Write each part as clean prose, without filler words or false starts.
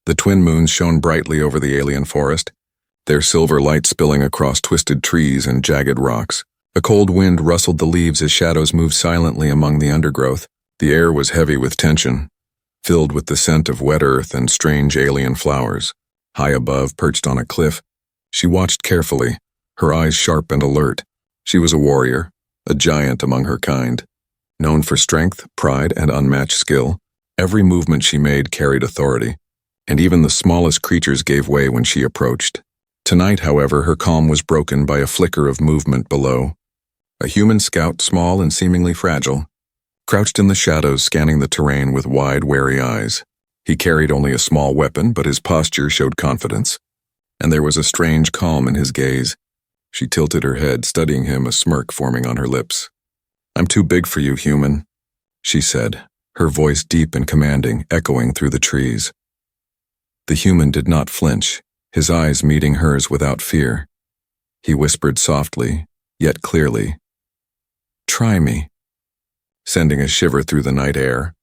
The twin moons shone brightly over the alien forest, their silver light spilling across twisted trees and jagged rocks. A cold wind rustled the leaves as shadows moved silently among the undergrowth. The air was heavy with tension, filled with the scent of wet earth and strange alien flowers. High above, perched on a cliff, she watched carefully, her eyes sharp and alert. She was a warrior, a giant among her kind. Known for strength, pride, and unmatched skill, every movement she made carried authority, and even the smallest creatures gave way when she approached. Tonight, however, her calm was broken by a flicker of movement below. A human scout, small and seemingly fragile, crouched in the shadows, scanning the terrain with wide, wary eyes. He carried only a small weapon, but his posture showed confidence, and there was a strange calm in his gaze. She tilted her head, studying him, a smirk forming on her lips. "I'm too big for you, human," she said, her voice deep and commanding, echoing through the trees. The human did not flinch, his eyes meeting hers without fear. He whispered softly, yet clearly, "Try me," sending a shiver through the night air.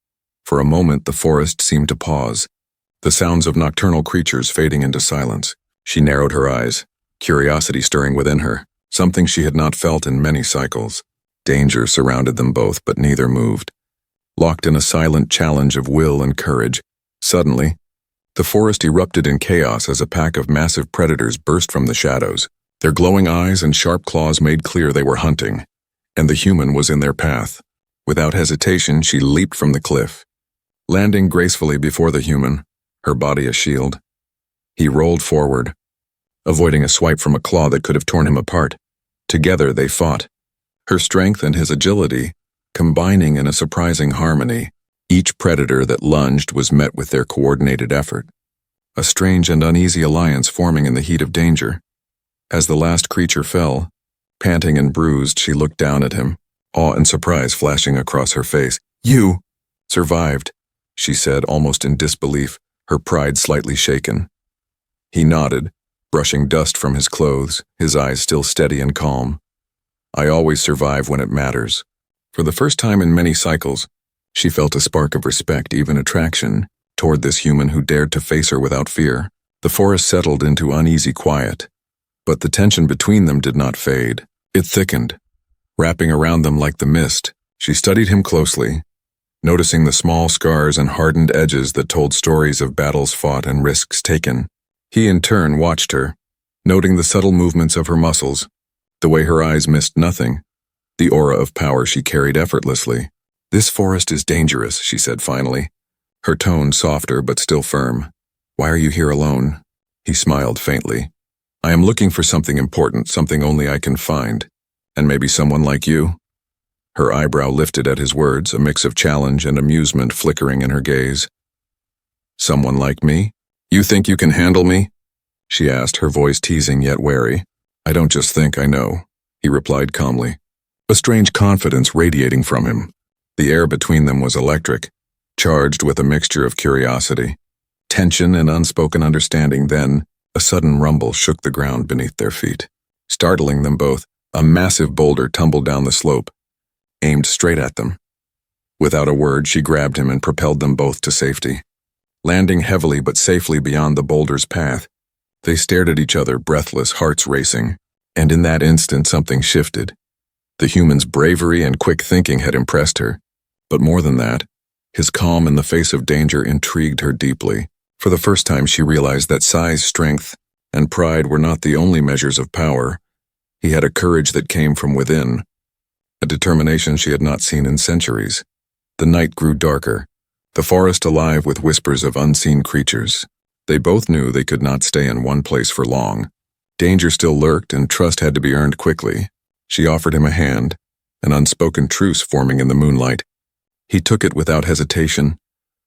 For a moment the forest seemed to pause, the sounds of nocturnal creatures fading into silence. She narrowed her eyes, curiosity stirring within her, something she had not felt in many cycles. Danger surrounded them both, but neither moved, locked in a silent challenge of will and courage. Suddenly, the forest erupted in chaos as a pack of massive predators burst from the shadows. Their glowing eyes and sharp claws made clear they were hunting, and the human was in their path. Without hesitation, she leaped from the cliff, landing gracefully before the human, her body a shield. He rolled forward, avoiding a swipe from a claw that could have torn him apart. Together they fought, her strength and his agility combining in a surprising harmony. Each predator that lunged was met with their coordinated effort, a strange and uneasy alliance forming in the heat of danger. As the last creature fell, panting and bruised, she looked down at him, awe and surprise flashing across her face. "You survived," she said, almost in disbelief, her pride slightly shaken. He nodded, brushing dust from his clothes, his eyes still steady and calm. "I always survive when it matters." For the first time in many cycles, she felt a spark of respect, even attraction, toward this human who dared to face her without fear. The forest settled into uneasy quiet, but the tension between them did not fade. It thickened, wrapping around them like the mist. She studied him closely, noticing the small scars and hardened edges that told stories of battles fought and risks taken. He in turn watched her, noting the subtle movements of her muscles, the way her eyes missed nothing, the aura of power she carried effortlessly. "This forest is dangerous," she said finally, her tone softer but still firm. "Why are you here alone?" He smiled faintly. "I am looking for something important, something only I can find. And maybe someone like you?" Her eyebrow lifted at his words, a mix of challenge and amusement flickering in her gaze. "Someone like me? You think you can handle me?" she asked, her voice teasing yet wary. "I don't just think, I know," he replied calmly, a strange confidence radiating from him. The air between them was electric, charged with a mixture of curiosity, tension, and unspoken understanding. Then, a sudden rumble shook the ground beneath their feet. Startling them both, a massive boulder tumbled down the slope, aimed straight at them. Without a word, she grabbed him and propelled them both to safety. Landing heavily but safely beyond the boulder's path, they stared at each other, breathless, hearts racing. And in that instant, something shifted. The human's bravery and quick thinking had impressed her, but more than that, his calm in the face of danger intrigued her deeply. For the first time, she realized that size, strength, and pride were not the only measures of power. He had a courage that came from within, a determination she had not seen in centuries. The night grew darker, the forest alive with whispers of unseen creatures. They both knew they could not stay in one place for long. Danger still lurked, and trust had to be earned quickly. She offered him a hand, an unspoken truce forming in the moonlight. He took it without hesitation,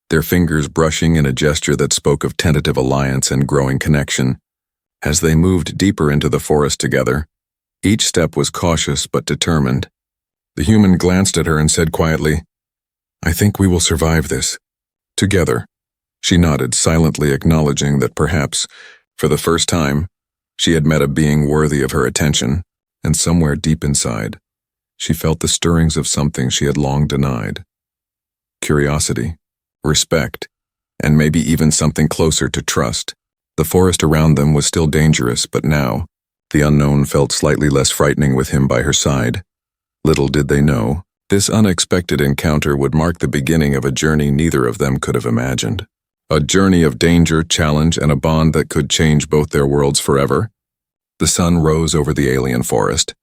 their fingers brushing in a gesture that spoke of tentative alliance and growing connection. As they moved deeper into the forest together, each step was cautious but determined. The human glanced at her and said quietly, "I think we will survive this. Together." She nodded, silently acknowledging that perhaps, for the first time, she had met a being worthy of her attention, and somewhere deep inside, she felt the stirrings of something she had long denied. Curiosity, respect, and maybe even something closer to trust. The forest around them was still dangerous, but now, the unknown felt slightly less frightening with him by her side. Little did they know, this unexpected encounter would mark the beginning of a journey neither of them could have imagined. A journey of danger, challenge, and a bond that could change both their worlds forever. The sun rose over the alien forest,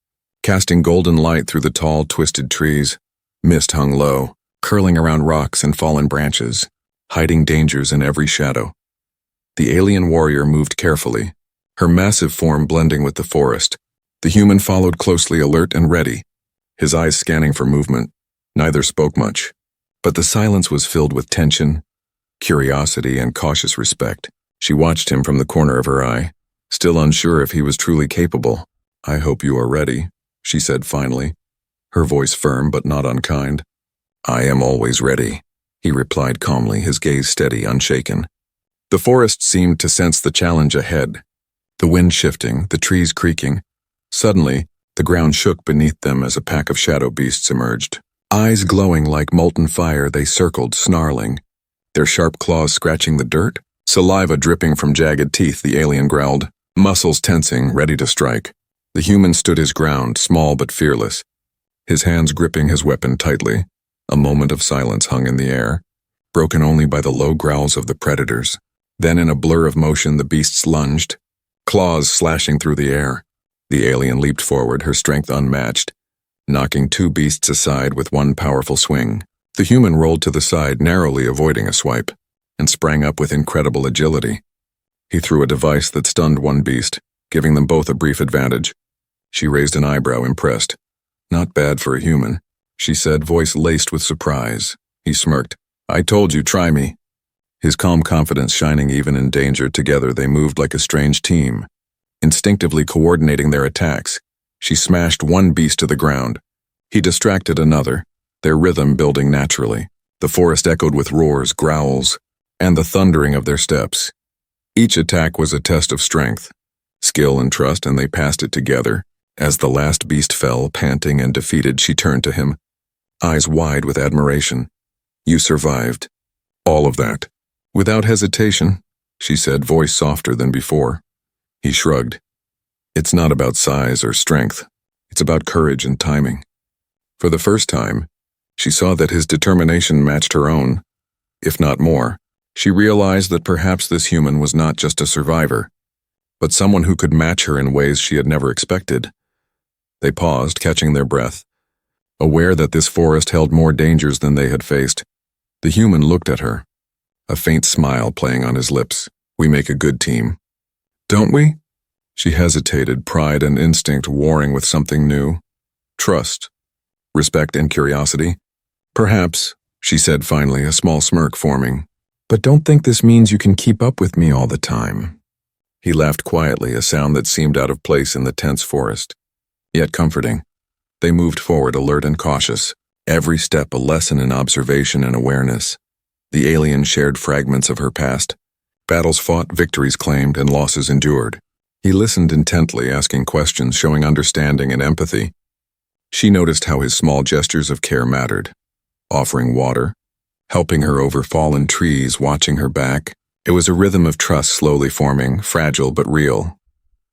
casting golden light through the tall, twisted trees. Mist hung low, curling around rocks and fallen branches, hiding dangers in every shadow. The alien warrior moved carefully, her massive form blending with the forest. The human followed closely, alert and ready, his eyes scanning for movement. Neither spoke much, but the silence was filled with tension, curiosity, and cautious respect. She watched him from the corner of her eye, still unsure if he was truly capable. "I hope you are ready," she said finally, her voice firm but not unkind. "I am always ready," he replied calmly, his gaze steady, unshaken. The forest seemed to sense the challenge ahead, the wind shifting, the trees creaking. Suddenly, the ground shook beneath them as a pack of shadow beasts emerged. Eyes glowing like molten fire, they circled, snarling, their sharp claws scratching the dirt. Saliva dripping from jagged teeth, the alien growled, muscles tensing, ready to strike. The human stood his ground, small but fearless, his hands gripping his weapon tightly. A moment of silence hung in the air, broken only by the low growls of the predators. Then in a blur of motion the beasts lunged, claws slashing through the air. The alien leaped forward, her strength unmatched, knocking two beasts aside with one powerful swing. The human rolled to the side, narrowly avoiding a swipe, and sprang up with incredible agility. He threw a device that stunned one beast, giving them both a brief advantage. She raised an eyebrow, impressed. "Not bad for a human," she said, voice laced with surprise. He smirked. "I told you, try me." His calm confidence shining even in danger. Together they moved like a strange team, instinctively coordinating their attacks. She smashed one beast to the ground. He distracted another, their rhythm building naturally. The forest echoed with roars, growls, and the thundering of their steps. Each attack was a test of strength, skill, and trust, and they passed it together. As the last beast fell, panting and defeated, she turned to him, eyes wide with admiration. "You survived. All of that." "Without hesitation," she said, voice softer than before. He shrugged. "It's not about size or strength. It's about courage and timing." For the first time, she saw that his determination matched her own, if not more. She realized that perhaps this human was not just a survivor, but someone who could match her in ways she had never expected. They paused, catching their breath, aware that this forest held more dangers than they had faced. The human looked at her, a faint smile playing on his lips. "We make a good team." "Don't we?" She hesitated, pride and instinct warring with something new. "Trust, respect, and curiosity." "Perhaps," she said finally, a small smirk forming. "But don't think this means you can keep up with me all the time." He laughed quietly, a sound that seemed out of place in the tense forest, yet comforting. They moved forward, alert and cautious, every step a lesson in observation and awareness. The alien shared fragments of her past, battles fought, victories claimed, and losses endured. He listened intently, asking questions, showing understanding and empathy. She noticed how his small gestures of care mattered, offering water, helping her over fallen trees, watching her back. It was a rhythm of trust slowly forming, fragile but real.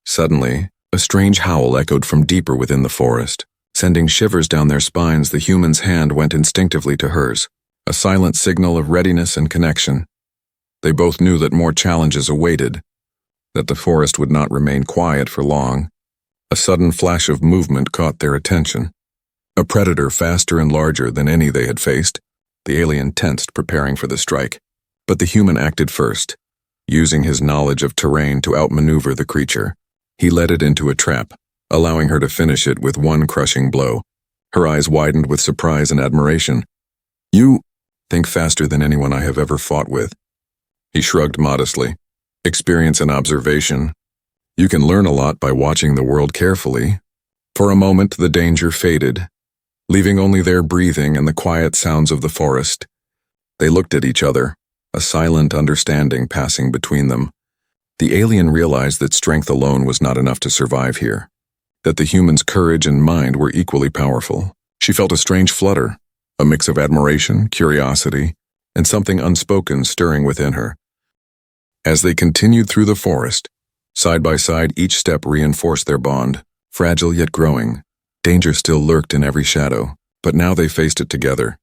Suddenly, a strange howl echoed from deeper within the forest. Sending shivers down their spines, the human's hand went instinctively to hers, a silent signal of readiness and connection. They both knew that more challenges awaited, that the forest would not remain quiet for long. A sudden flash of movement caught their attention. A predator faster and larger than any they had faced. The alien tensed, preparing for the strike. But the human acted first, using his knowledge of terrain to outmaneuver the creature. He led it into a trap, allowing her to finish it with one crushing blow. Her eyes widened with surprise and admiration. "You think faster than anyone I have ever fought with." He shrugged modestly. "Experience and observation. You can learn a lot by watching the world carefully." For a moment the danger faded, leaving only their breathing and the quiet sounds of the forest. They looked at each other, a silent understanding passing between them. The alien realized that strength alone was not enough to survive here, that the human's courage and mind were equally powerful. She felt a strange flutter, a mix of admiration, curiosity, and something unspoken stirring within her. As they continued through the forest, side by side, each step reinforced their bond, fragile yet growing. Danger still lurked in every shadow, but now they faced it together.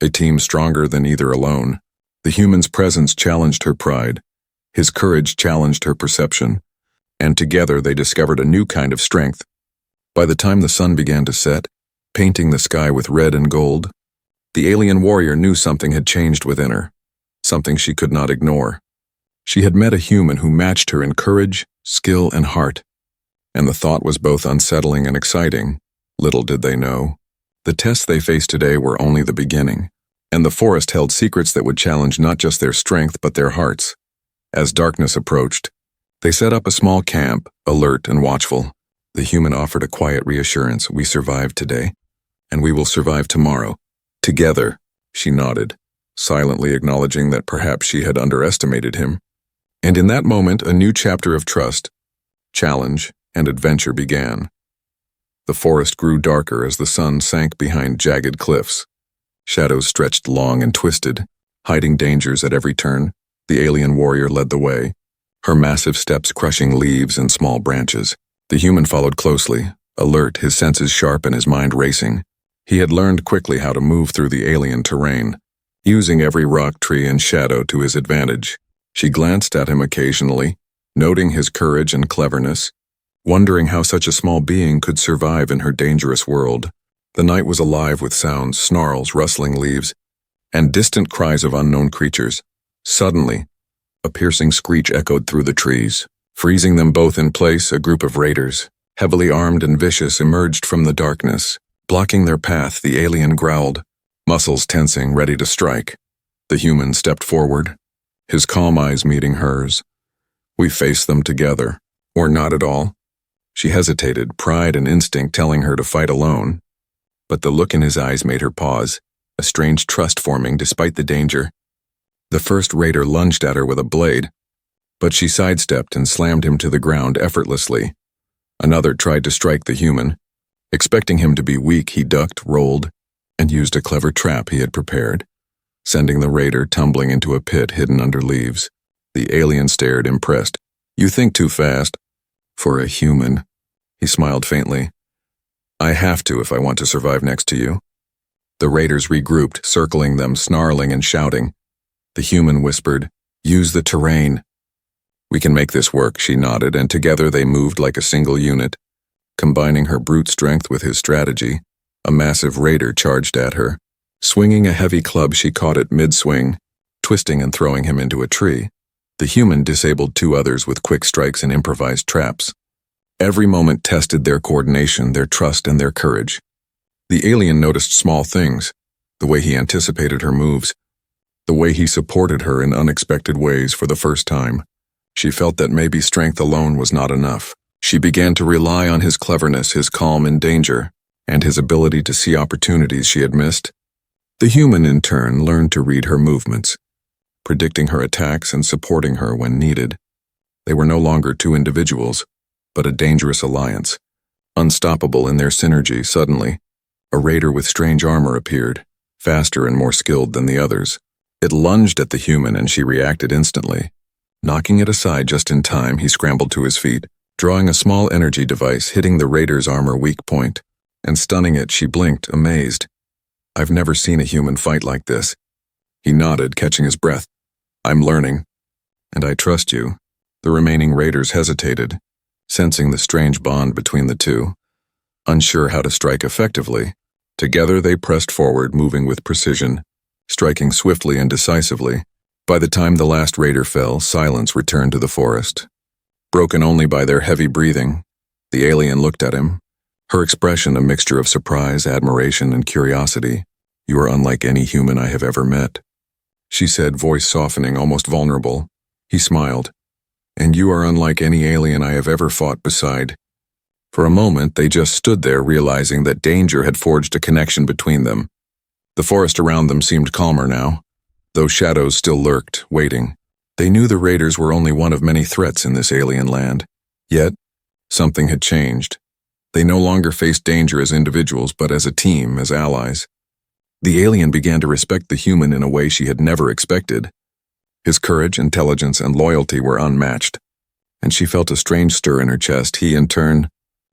A team stronger than either alone. The human's presence challenged her pride. His courage challenged her perception. And together they discovered a new kind of strength. By the time the sun began to set, painting the sky with red and gold, the alien warrior knew something had changed within her, something she could not ignore. She had met a human who matched her in courage, skill, and heart, and the thought was both unsettling and exciting. Little did they know, the tests they faced today were only the beginning, and the forest held secrets that would challenge not just their strength but their hearts. As darkness approached, they set up a small camp, alert and watchful. The human offered a quiet reassurance: "We survived today, and we will survive tomorrow. Together," she nodded, silently acknowledging that perhaps she had underestimated him. And in that moment, a new chapter of trust, challenge, and adventure began. The forest grew darker as the sun sank behind jagged cliffs. Shadows stretched long and twisted, hiding dangers at every turn. The alien warrior led the way, her massive steps crushing leaves and small branches. The human followed closely, alert, his senses sharp and his mind racing. He had learned quickly how to move through the alien terrain, using every rock, tree, and shadow to his advantage. She glanced at him occasionally, noting his courage and cleverness, wondering how such a small being could survive in her dangerous world. The night was alive with sounds, snarls, rustling leaves, and distant cries of unknown creatures. Suddenly, a piercing screech echoed through the trees. Freezing them both in place, a group of raiders, heavily armed and vicious, emerged from the darkness. Blocking their path, the alien growled, muscles tensing, ready to strike. The human stepped forward, his calm eyes meeting hers. "We face them together, or not at all." She hesitated, pride and instinct telling her to fight alone. But the look in his eyes made her pause, a strange trust forming despite the danger. The first raider lunged at her with a blade, but she sidestepped and slammed him to the ground effortlessly. Another tried to strike the human. Expecting him to be weak, he ducked, rolled, and used a clever trap he had prepared, sending the raider tumbling into a pit hidden under leaves. The alien stared, impressed. "You think too fast." "For a human," he smiled faintly. "I have to if I want to survive next to you." The raiders regrouped, circling them, snarling and shouting. The human whispered, "Use the terrain." "We can make this work," she nodded, and together they moved like a single unit. Combining her brute strength with his strategy, a massive raider charged at her. Swinging a heavy club, she caught it mid-swing, twisting and throwing him into a tree. The human disabled two others with quick strikes and improvised traps. Every moment tested their coordination, their trust, and their courage. The alien noticed small things, the way he anticipated her moves, the way he supported her in unexpected ways for the first time. She felt that maybe strength alone was not enough. She began to rely on his cleverness, his calm in danger, and his ability to see opportunities she had missed. The human, in turn, learned to read her movements, predicting her attacks and supporting her when needed. They were no longer two individuals, but a dangerous alliance. Unstoppable in their synergy, suddenly, a raider with strange armor appeared, faster and more skilled than the others. It lunged at the human and she reacted instantly. Knocking it aside just in time, he scrambled to his feet, drawing a small energy device, hitting the raider's armor weak point, and stunning it. She blinked, amazed. "I've never seen a human fight like this." He nodded, catching his breath. "I'm learning. And I trust you." The remaining raiders hesitated, sensing the strange bond between the two. Unsure how to strike effectively, together they pressed forward, moving with precision, striking swiftly and decisively. By the time the last raider fell, silence returned to the forest. Broken only by their heavy breathing, the alien looked at him, her expression a mixture of surprise, admiration, and curiosity. "You are unlike any human I have ever met," she said, voice softening, almost vulnerable. He smiled. "And you are unlike any alien I have ever fought beside." For a moment, they just stood there, realizing that danger had forged a connection between them. The forest around them seemed calmer now, though shadows still lurked, waiting. They knew the raiders were only one of many threats in this alien land. Yet, something had changed. They no longer faced danger as individuals, but as a team, as allies. The alien began to respect the human in a way she had never expected. His courage, intelligence, and loyalty were unmatched, and she felt a strange stir in her chest. He, in turn,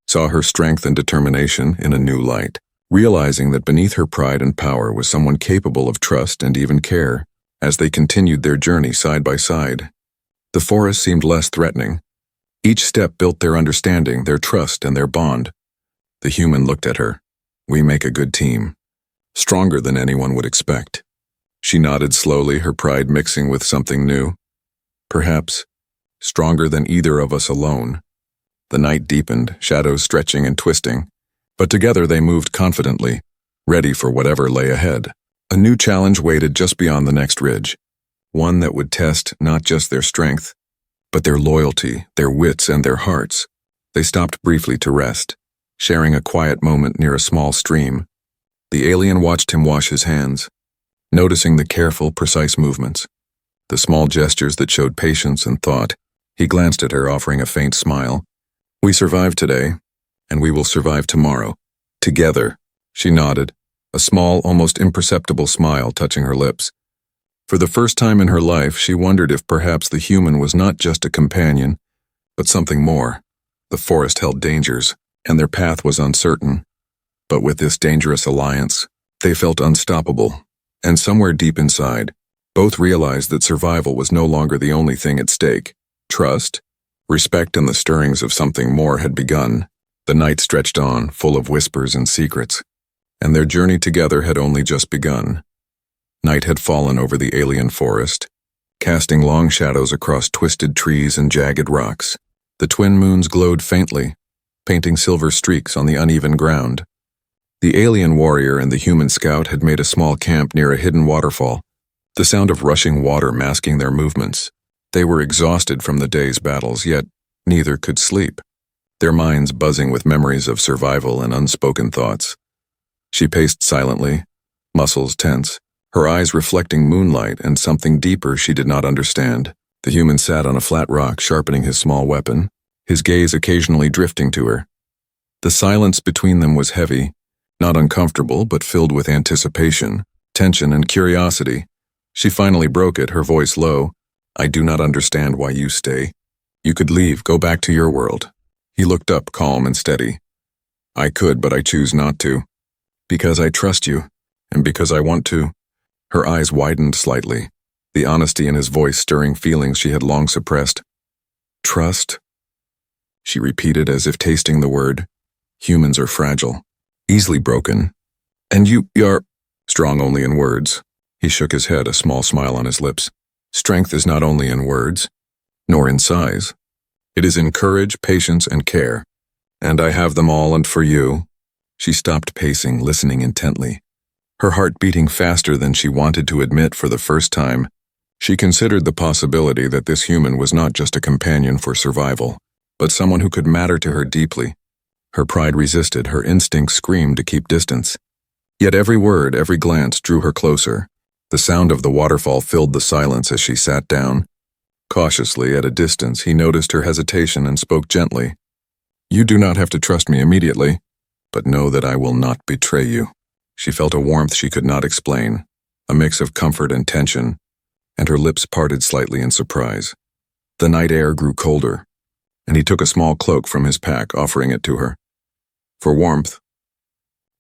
saw her strength and determination in a new light, realizing that beneath her pride and power was someone capable of trust and even care. As they continued their journey side by side, the forest seemed less threatening. Each step built their understanding, their trust, and their bond. The human looked at her. "We make a good team. Stronger than anyone would expect." She nodded slowly, her pride mixing with something new. "Perhaps stronger than either of us alone." The night deepened, shadows stretching and twisting, but together they moved confidently, ready for whatever lay ahead. A new challenge waited just beyond the next ridge, one that would test not just their strength, but their loyalty, their wits, and their hearts. They stopped briefly to rest, sharing a quiet moment near a small stream. The alien watched him wash his hands, noticing the careful, precise movements, the small gestures that showed patience and thought. He glanced at her, offering a faint smile. "We survived today, and we will survive tomorrow. Together." She nodded, a small, almost imperceptible smile touching her lips. For the first time in her life, she wondered if perhaps the human was not just a companion, but something more. The forest held dangers, and their path was uncertain. But with this dangerous alliance, they felt unstoppable. And somewhere deep inside, both realized that survival was no longer the only thing at stake. Trust, respect, and the stirrings of something more had begun. The night stretched on, full of whispers and secrets, and their journey together had only just begun. Night had fallen over the alien forest, casting long shadows across twisted trees and jagged rocks. The twin moons glowed faintly, painting silver streaks on the uneven ground. The alien warrior and the human scout had made a small camp near a hidden waterfall, the sound of rushing water masking their movements. They were exhausted from the day's battles, yet neither could sleep, their minds buzzing with memories of survival and unspoken thoughts. She paced silently, muscles tense, her eyes reflecting moonlight and something deeper she did not understand. The human sat on a flat rock, sharpening his small weapon, his gaze occasionally drifting to her. The silence between them was heavy, not uncomfortable, but filled with anticipation, tension, and curiosity. She finally broke it, her voice low. "I do not understand why you stay. You could leave, go back to your world." He looked up, calm and steady. "I could, but I choose not to. Because I trust you, and because I want to." Her eyes widened slightly, the honesty in his voice stirring feelings she had long suppressed. "Trust?" she repeated as if tasting the word. "Humans are fragile, easily broken. And you're strong only in words." He shook his head, a small smile on his lips. "Strength is not only in words, nor in size. It is in courage, patience, and care. And I have them all, and for you." She stopped pacing, listening intently, her heart beating faster than she wanted to admit for the first time. She considered the possibility that this human was not just a companion for survival, but someone who could matter to her deeply. Her pride resisted, her instincts screamed to keep distance. Yet every word, every glance drew her closer. The sound of the waterfall filled the silence as she sat down. Cautiously, at a distance, he noticed her hesitation and spoke gently. "You do not have to trust me immediately, but know that I will not betray you." She felt a warmth she could not explain, a mix of comfort and tension, and her lips parted slightly in surprise. The night air grew colder, and he took a small cloak from his pack, offering it to her. For warmth.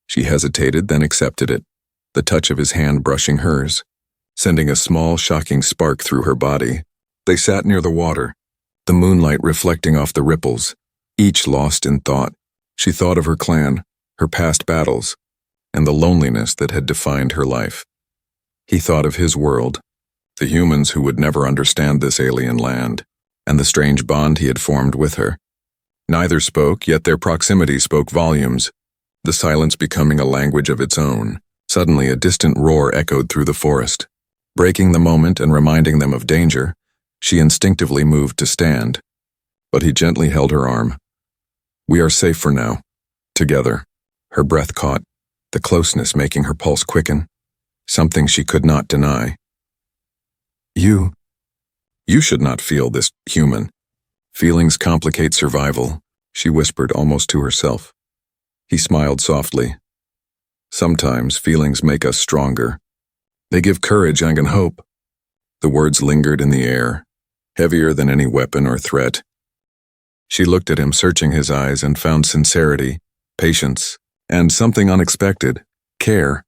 She hesitated, then accepted it, the touch of his hand brushing hers, sending a small, shocking spark through her body. They sat near the water, the moonlight reflecting off the ripples, each lost in thought. She thought of her clan, her past battles, and the loneliness that had defined her life. He thought of his world, the humans who would never understand this alien land, and the strange bond he had formed with her. Neither spoke, yet their proximity spoke volumes, the silence becoming a language of its own. Suddenly, a distant roar echoed through the forest. Breaking the moment and reminding them of danger, she instinctively moved to stand. But he gently held her arm. "We are safe for now, together." Her breath caught, the closeness making her pulse quicken, something she could not deny. You should not feel this, human. Feelings complicate survival," she whispered almost to herself. He smiled softly. Sometimes feelings make us stronger. They give courage and hope. The words lingered in the air, heavier than any weapon or threat. She looked at him, searching his eyes, and found sincerity, patience, and something unexpected, care.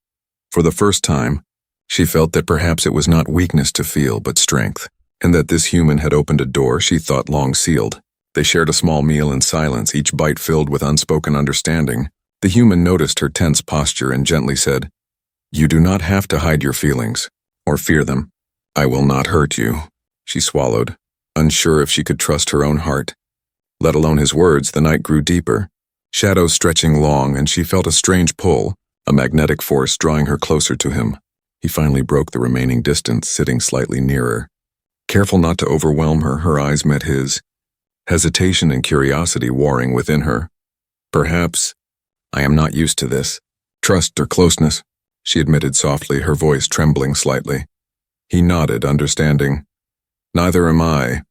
For the first time, she felt that perhaps it was not weakness to feel, but strength, and that this human had opened a door she thought long sealed. They shared a small meal in silence, each bite filled with unspoken understanding. The human noticed her tense posture and gently said, "You do not have to hide your feelings, or fear them. I will not hurt you." She swallowed, unsure if she could trust her own heart. Let alone his words, the night grew deeper, shadows stretching long, and she felt a strange pull, a magnetic force drawing her closer to him. He finally broke the remaining distance, sitting slightly nearer. Careful not to overwhelm her, her eyes met his, hesitation and curiosity warring within her. "Perhaps I am not used to this. Trust or closeness," she admitted softly, her voice trembling slightly. He nodded, understanding. "Neither am I,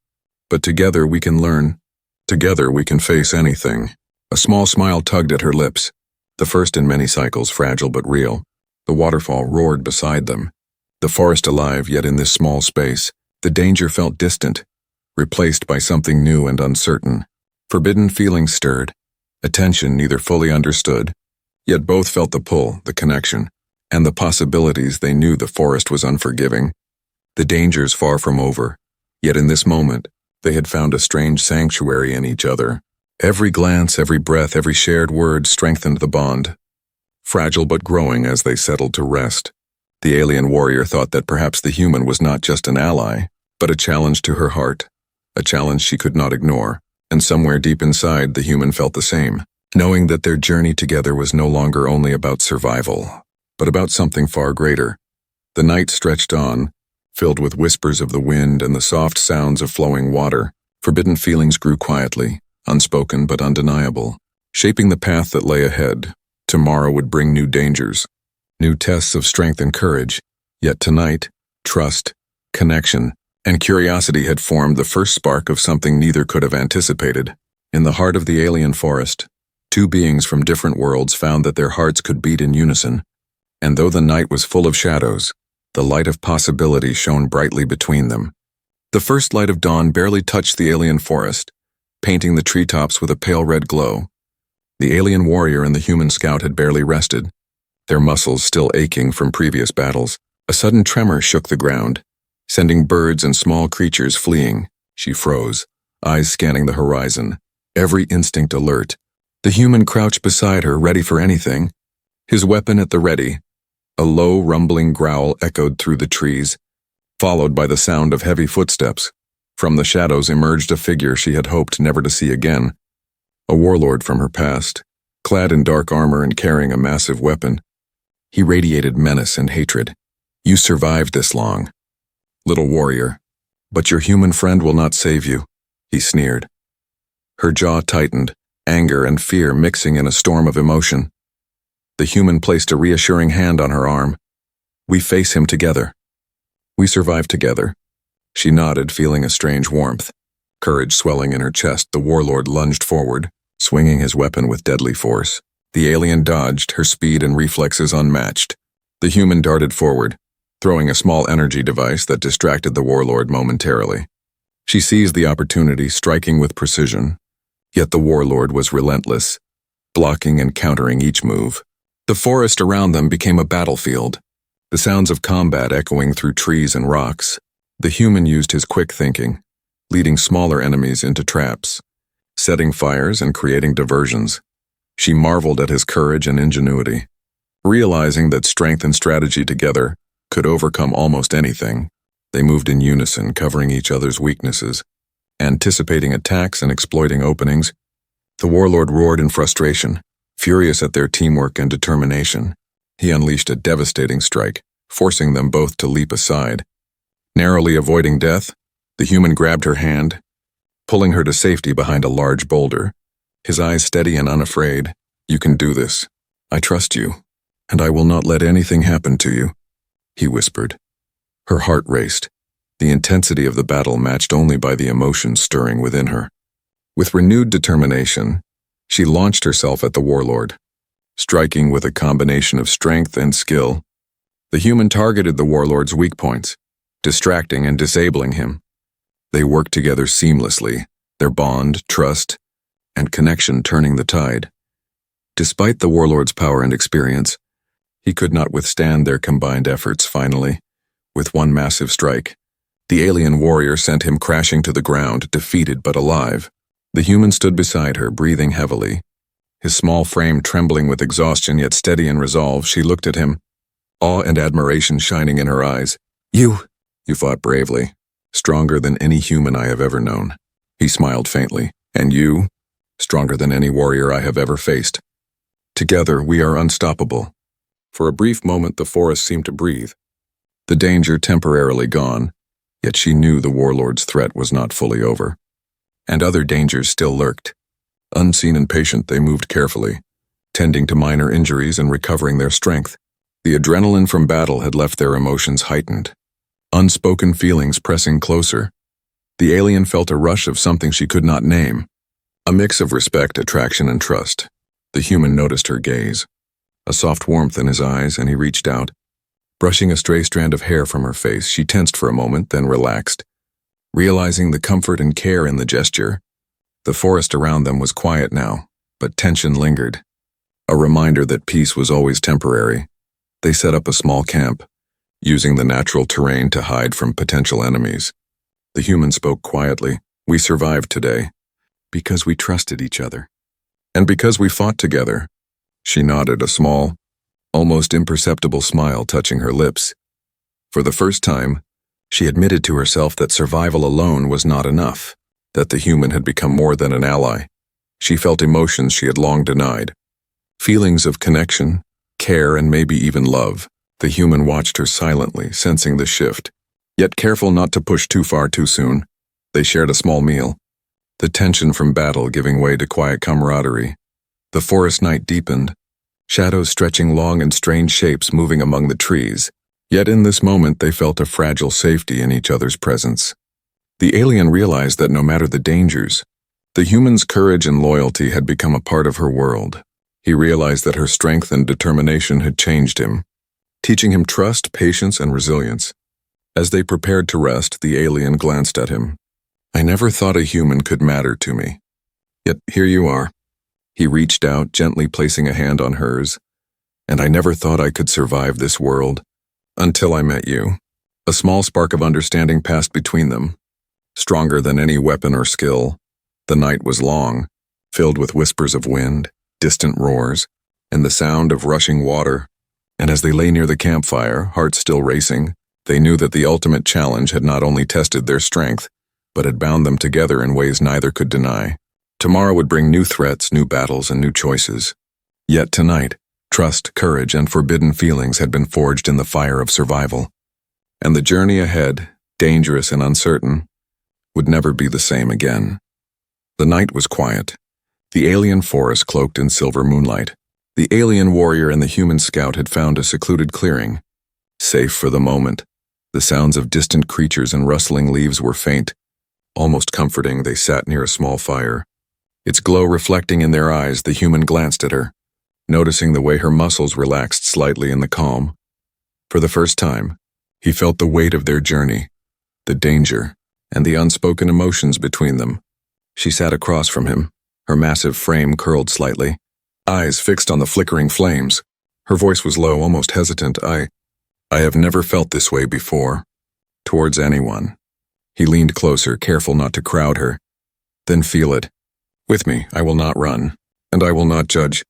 but together we can learn. Together we can face anything." A small smile tugged at her lips, the first in many cycles, fragile but real. The waterfall roared beside them, the forest alive, yet in this small space, the danger felt distant, replaced by something new and uncertain. Forbidden feelings stirred, a tension neither fully understood, yet both felt the pull, the connection, and the possibilities. They knew the forest was unforgiving, the dangers far from over, yet in this moment, they had found a strange sanctuary in each other. Every glance, every breath, every shared word strengthened the bond, fragile but growing as they settled to rest. The alien warrior thought that perhaps the human was not just an ally, but a challenge to her heart, a challenge she could not ignore, and somewhere deep inside the human felt the same, knowing that their journey together was no longer only about survival, but about something far greater. The night stretched on, filled with whispers of the wind and the soft sounds of flowing water. Forbidden feelings grew quietly, unspoken but undeniable, shaping the path that lay ahead. Tomorrow would bring new dangers, new tests of strength and courage, yet tonight, trust, connection, and curiosity had formed the first spark of something neither could have anticipated. In the heart of the alien forest, two beings from different worlds found that their hearts could beat in unison, and though the night was full of shadows, the light of possibility shone brightly between them. The first light of dawn barely touched the alien forest, painting the treetops with a pale red glow. The alien warrior and the human scout had barely rested, their muscles still aching from previous battles. A sudden tremor shook the ground, sending birds and small creatures fleeing. She froze, eyes scanning the horizon, every instinct alert. The human crouched beside her, ready for anything, his weapon at the ready. A low, rumbling growl echoed through the trees, followed by the sound of heavy footsteps. From the shadows emerged a figure she had hoped never to see again, a warlord from her past, clad in dark armor and carrying a massive weapon. He radiated menace and hatred. "You survived this long, little warrior, but your human friend will not save you," he sneered. Her jaw tightened, anger and fear mixing in a storm of emotion. The human placed a reassuring hand on her arm. "We face him together. We survive together." She nodded, feeling a strange warmth. Courage swelling in her chest, the warlord lunged forward, swinging his weapon with deadly force. The alien dodged, her speed and reflexes unmatched. The human darted forward, throwing a small energy device that distracted the warlord momentarily. She seized the opportunity, striking with precision. Yet the warlord was relentless, blocking and countering each move. The forest around them became a battlefield, the sounds of combat echoing through trees and rocks. The human used his quick thinking, leading smaller enemies into traps, setting fires and creating diversions. She marveled at his courage and ingenuity, realizing that strength and strategy together could overcome almost anything. They moved in unison, covering each other's weaknesses, anticipating attacks and exploiting openings. The warlord roared in frustration, furious at their teamwork and determination. He unleashed a devastating strike, forcing them both to leap aside. Narrowly avoiding death, the human grabbed her hand, pulling her to safety behind a large boulder. His eyes steady and unafraid. "You can do this. I trust you, and I will not let anything happen to you," he whispered. Her heart raced, the intensity of the battle matched only by the emotions stirring within her. With renewed determination, she launched herself at the warlord. striking with a combination of strength and skill. The human targeted the warlord's weak points, distracting and disabling him. They worked together seamlessly, their bond, trust, and connection turning the tide. Despite the warlord's power and experience, he could not withstand their combined efforts. Finally, with one massive strike, the alien warrior sent him crashing to the ground, defeated but alive. The human stood beside her, breathing heavily, his small frame trembling with exhaustion yet steady in resolve. She looked at him, awe and admiration shining in her eyes. You fought bravely, stronger than any human I have ever known. He smiled faintly. And you, stronger than any warrior I have ever faced. Together, we are unstoppable. For a brief moment, the forest seemed to breathe. The danger temporarily gone, yet she knew the warlord's threat was not fully over. And other dangers still lurked. Unseen and patient, they moved carefully, tending to minor injuries and recovering their strength. The adrenaline from battle had left their emotions heightened, unspoken feelings pressing closer. The alien felt a rush of something she could not name, a mix of respect, attraction, and trust. The human noticed her gaze, a soft warmth in his eyes, and he reached out. Brushing a stray strand of hair from her face, she tensed for a moment, then relaxed, realizing the comfort and care in the gesture. The forest around them was quiet now, but tension lingered, a reminder that peace was always temporary. They set up a small camp, using the natural terrain to hide from potential enemies. The human spoke quietly. We survived today, because we trusted each other. And because we fought together. She nodded, a small, almost imperceptible smile touching her lips. For the first time, she admitted to herself that survival alone was not enough, that the human had become more than an ally. She felt emotions she had long denied. Feelings of connection, care, and maybe even love. The human watched her silently, sensing the shift, yet careful not to push too far too soon. They shared a small meal, the tension from battle giving way to quiet camaraderie. The forest night deepened, shadows stretching long and strange shapes moving among the trees. Yet in this moment they felt a fragile safety in each other's presence. The alien realized that no matter the dangers, the human's courage and loyalty had become a part of her world. He realized that her strength and determination had changed him, teaching him trust, patience, and resilience. As they prepared to rest, the alien glanced at him. I never thought a human could matter to me. Yet here you are. He reached out, gently placing a hand on hers. And I never thought I could survive this world, until I met you. A small spark of understanding passed between them, stronger than any weapon or skill. The night was long, filled with whispers of wind, distant roars, and the sound of rushing water. And as they lay near the campfire, hearts still racing, they knew that the ultimate challenge had not only tested their strength, but had bound them together in ways neither could deny. Tomorrow would bring new threats, new battles, and new choices. Yet tonight, trust, courage, and forbidden feelings had been forged in the fire of survival. And the journey ahead, dangerous and uncertain, would never be the same again. The night was quiet, the alien forest cloaked in silver moonlight. The alien warrior and the human scout had found a secluded clearing. Safe for the moment, the sounds of distant creatures and rustling leaves were faint. Almost comforting, they sat near a small fire. Its glow reflecting in their eyes, the human glanced at her, noticing the way her muscles relaxed slightly in the calm. For the first time, he felt the weight of their journey, the danger, and the unspoken emotions between them. She sat across from him, her massive frame curled slightly, eyes fixed on the flickering flames. Her voice was low, almost hesitant. I have never felt this way before, towards anyone. He leaned closer, careful not to crowd her. Then feel it. With me, I will not run, and I will not judge.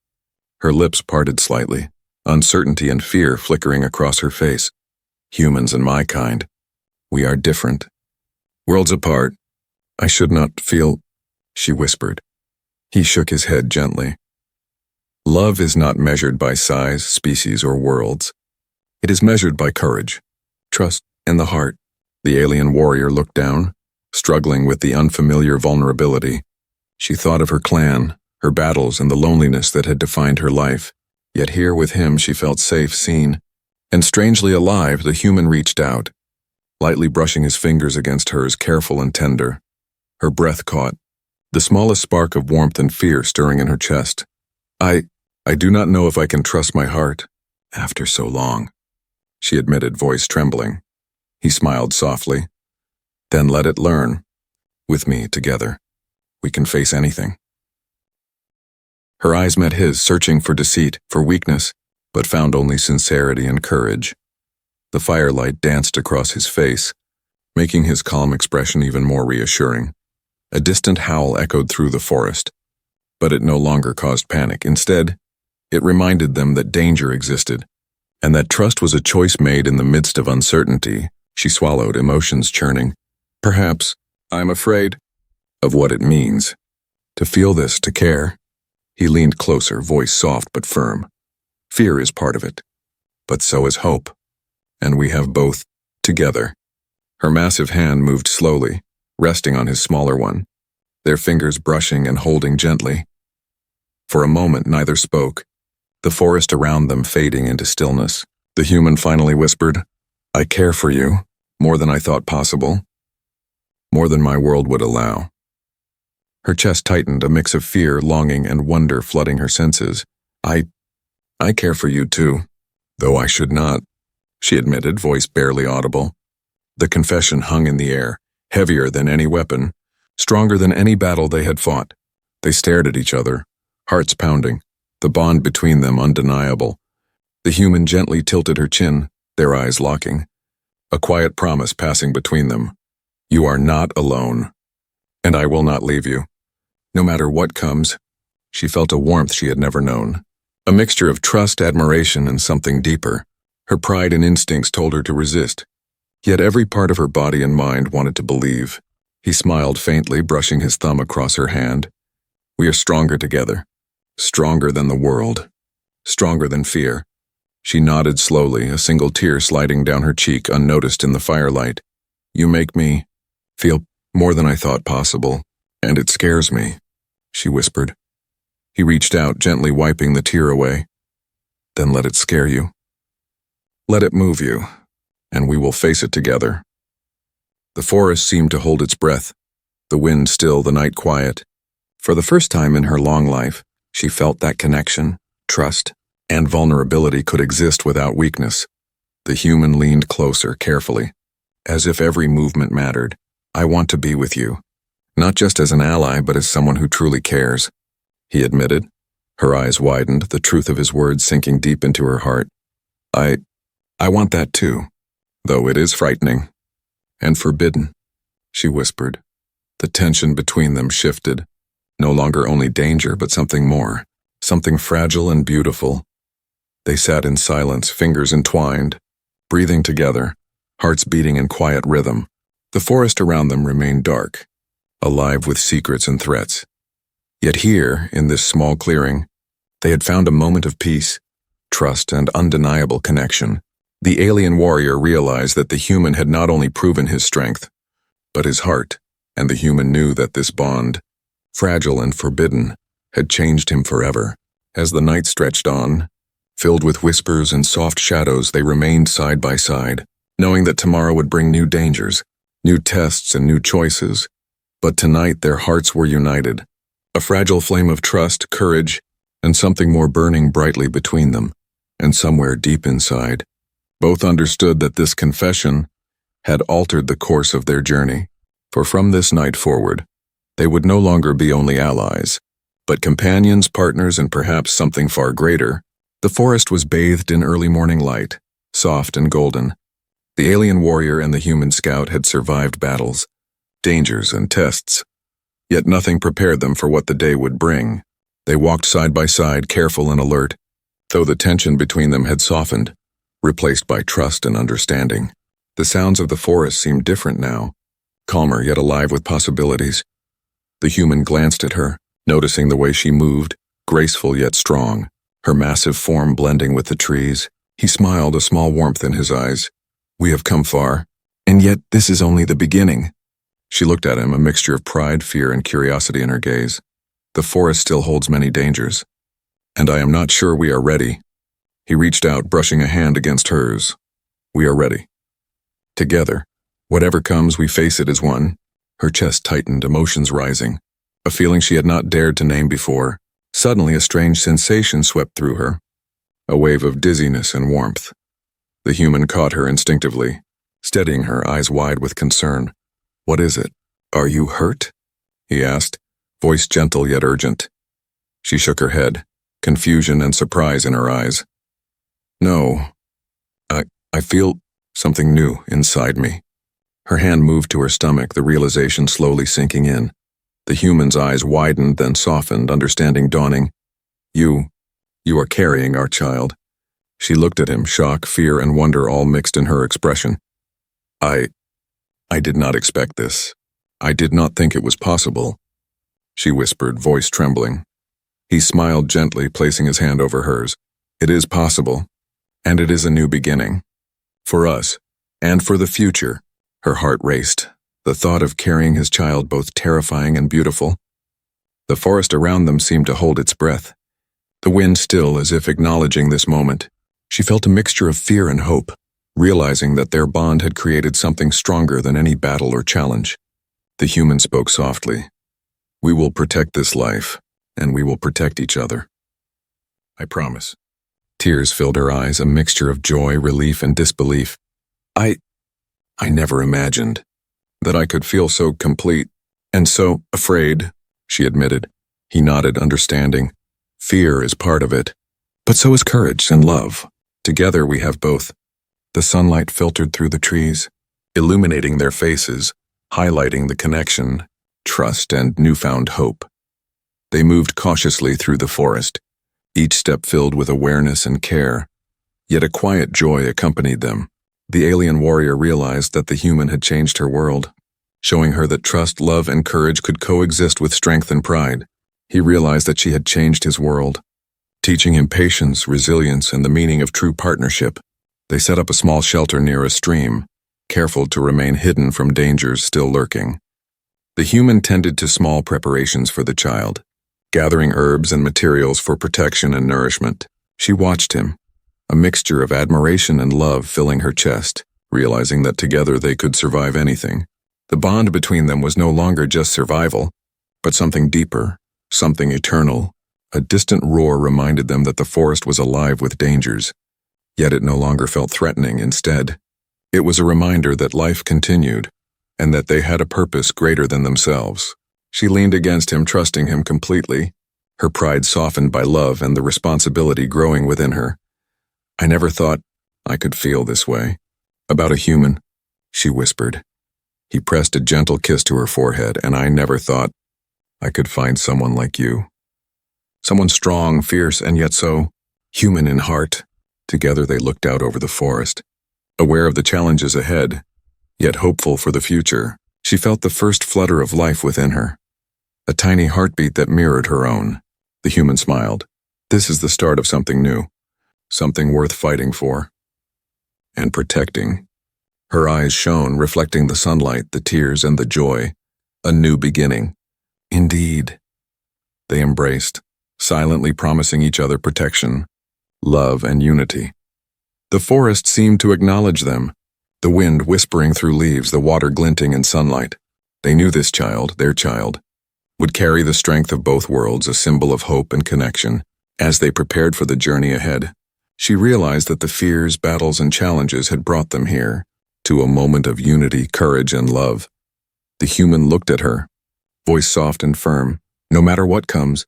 Her lips parted slightly, uncertainty and fear flickering across her face. Humans and my kind. We are different. Worlds apart. I should not feel, she whispered. He shook his head gently. Love is not measured by size, species, or worlds. It is measured by courage, trust, and the heart. The alien warrior looked down, struggling with the unfamiliar vulnerability. She thought of her clan, her battles, and the loneliness that had defined her life. Yet here with him she felt safe, seen. And strangely alive, the human reached out, lightly brushing his fingers against hers, careful and tender. Her breath caught, the smallest spark of warmth and fear stirring in her chest. I I do not know if I can trust my heart after so long, she admitted, voice trembling. He smiled softly. Then let it learn. With me, together, we can face anything. Her eyes met his, searching for deceit, for weakness, but found only sincerity and courage. The firelight danced across his face, making his calm expression even more reassuring. A distant howl echoed through the forest, but it no longer caused panic. Instead, it reminded them that danger existed, and that trust was a choice made in the midst of uncertainty. She swallowed, emotions churning. Perhaps, I'm afraid of what it means. To feel this, to care. He leaned closer, voice soft but firm. Fear is part of it, but so is hope. And we have both, together. Her massive hand moved slowly, resting on his smaller one, their fingers brushing and holding gently. For a moment, neither spoke, the forest around them fading into stillness. The human finally whispered, I care for you, more than I thought possible, more than my world would allow. Her chest tightened, a mix of fear, longing, and wonder flooding her senses. I care for you too, though I should not, she admitted, voice barely audible. The confession hung in the air, heavier than any weapon, stronger than any battle they had fought. They stared at each other, hearts pounding, the bond between them undeniable. The human gently tilted her chin, their eyes locking. A quiet promise passing between them. You are not alone, and I will not leave you. No matter what comes, she felt a warmth she had never known. A mixture of trust, admiration, and something deeper. Her pride and instincts told her to resist, yet every part of her body and mind wanted to believe. He smiled faintly, brushing his thumb across her hand. We are stronger together, stronger than the world, stronger than fear. She nodded slowly, a single tear sliding down her cheek unnoticed in the firelight. You make me feel more than I thought possible, and it scares me, she whispered. He reached out, gently wiping the tear away. Then let it scare you. Let it move you, and we will face it together. The forest seemed to hold its breath, the wind still, the night quiet. For the first time in her long life, she felt that connection, trust, and vulnerability could exist without weakness. The human leaned closer, carefully, as if every movement mattered. I want to be with you, not just as an ally, but as someone who truly cares, he admitted. Her eyes widened, the truth of his words sinking deep into her heart. I want that too, though it is frightening. And forbidden, she whispered. The tension between them shifted. No longer only danger, but something more, something fragile and beautiful. They sat in silence, fingers entwined, breathing together, hearts beating in quiet rhythm. The forest around them remained dark, alive with secrets and threats. Yet here, in this small clearing, they had found a moment of peace, trust, and undeniable connection. The alien warrior realized that the human had not only proven his strength, but his heart, and the human knew that this bond, fragile and forbidden, had changed him forever. As the night stretched on, filled with whispers and soft shadows, they remained side by side, knowing that tomorrow would bring new dangers, new tests, and new choices. But tonight their hearts were united, a fragile flame of trust, courage, and something more burning brightly between them. And somewhere deep inside, both understood that this confession had altered the course of their journey. For from this night forward, they would no longer be only allies, but companions, partners, and perhaps something far greater. The forest was bathed in early morning light, soft and golden. The alien warrior and the human scout had survived battles, dangers, and tests, yet nothing prepared them for what the day would bring. They walked side by side, careful and alert, though the tension between them had softened, replaced by trust and understanding. The sounds of the forest seemed different now, calmer yet alive with possibilities. The human glanced at her, noticing the way she moved, graceful yet strong, her massive form blending with the trees. He smiled, a small warmth in his eyes. We have come far, and yet this is only the beginning. She looked at him, a mixture of pride, fear, and curiosity in her gaze. The forest still holds many dangers, and I am not sure we are ready. He reached out, brushing a hand against hers. We are ready. Together, whatever comes, we face it as one. Her chest tightened, emotions rising, a feeling she had not dared to name before, Suddenly, a strange sensation swept through her, a wave of dizziness and warmth. The human caught her instinctively, steadying her, eyes wide with concern. "What is it? Are you hurt?" he asked, voice gentle yet urgent. She shook her head, confusion and surprise in her eyes. "No, I feel something new inside me." Her hand moved to her stomach, the realization slowly sinking in. The human's eyes widened, then softened, understanding dawning. You are carrying our child." She looked at him, shock, fear, and wonder all mixed in her expression. I did not expect this. I did not think it was possible," she whispered, voice trembling. He smiled gently, placing his hand over hers. "It is possible, and it is a new beginning. For us, and for the future." Her heart raced, the thought of carrying his child both terrifying and beautiful. The forest around them seemed to hold its breath, the wind still as if acknowledging this moment. She felt a mixture of fear and hope, realizing that their bond had created something stronger than any battle or challenge. The human spoke softly. "We will protect this life, and we will protect each other. I promise." Tears filled her eyes, a mixture of joy, relief, and disbelief. I never imagined that I could feel so complete and so afraid," she admitted. He nodded, understanding. "Fear is part of it, but so is courage and love. Together we have both." The sunlight filtered through the trees, illuminating their faces, highlighting the connection, trust, and newfound hope. They moved cautiously through the forest, each step filled with awareness and care, yet a quiet joy accompanied them. The alien warrior realized that the human had changed her world, showing her that trust, love, and courage could coexist with strength and pride. He realized that she had changed his world, teaching him patience, resilience, and the meaning of true partnership. They set up a small shelter near a stream, careful to remain hidden from dangers still lurking. The human tended to small preparations for the child, gathering herbs and materials for protection and nourishment. She watched him, a mixture of admiration and love filling her chest, realizing that together they could survive anything. The bond between them was no longer just survival, but something deeper, something eternal. A distant roar reminded them that the forest was alive with dangers, yet it no longer felt threatening. Instead, it was a reminder that life continued, and that they had a purpose greater than themselves. She leaned against him, trusting him completely, her pride softened by love and the responsibility growing within her. "I never thought I could feel this way about a human," she whispered. He pressed a gentle kiss to her forehead. "And I never thought I could find someone like you. Someone strong, fierce, and yet so human in heart." Together they looked out over the forest, aware of the challenges ahead, yet hopeful for the future. She felt the first flutter of life within her, a tiny heartbeat that mirrored her own. The human smiled. "This is the start of something new, something worth fighting for and protecting." Her eyes shone, reflecting the sunlight, the tears, and the joy. A new beginning. Indeed. They embraced, silently promising each other protection, love, and unity. The forest seemed to acknowledge them, the wind whispering through leaves, the water glinting in sunlight. They knew this child, their child, would carry the strength of both worlds, a symbol of hope and connection. As they prepared for the journey ahead, she realized that the fears, battles, and challenges had brought them here, to a moment of unity, courage, and love. The human looked at her, voice soft and firm. "No matter what comes,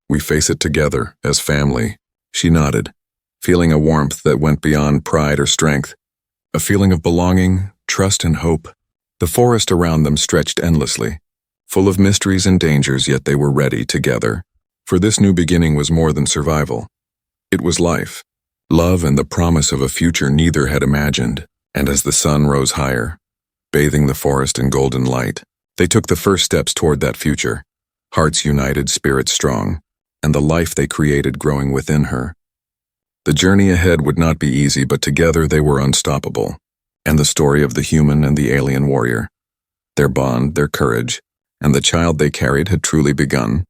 we face it together, as family." She nodded, feeling a warmth that went beyond pride or strength, a feeling of belonging, trust, and hope. The forest around them stretched endlessly, full of mysteries and dangers, yet they were ready together. For this new beginning was more than survival. It was life, love, and the promise of a future neither had imagined. And as the sun rose higher, bathing the forest in golden light, they took the first steps toward that future, hearts united, spirits strong, and the life they created growing within her. The journey ahead would not be easy, but together they were unstoppable. And the story of the human and the alien warrior, their bond, their courage, and the child they carried had truly begun.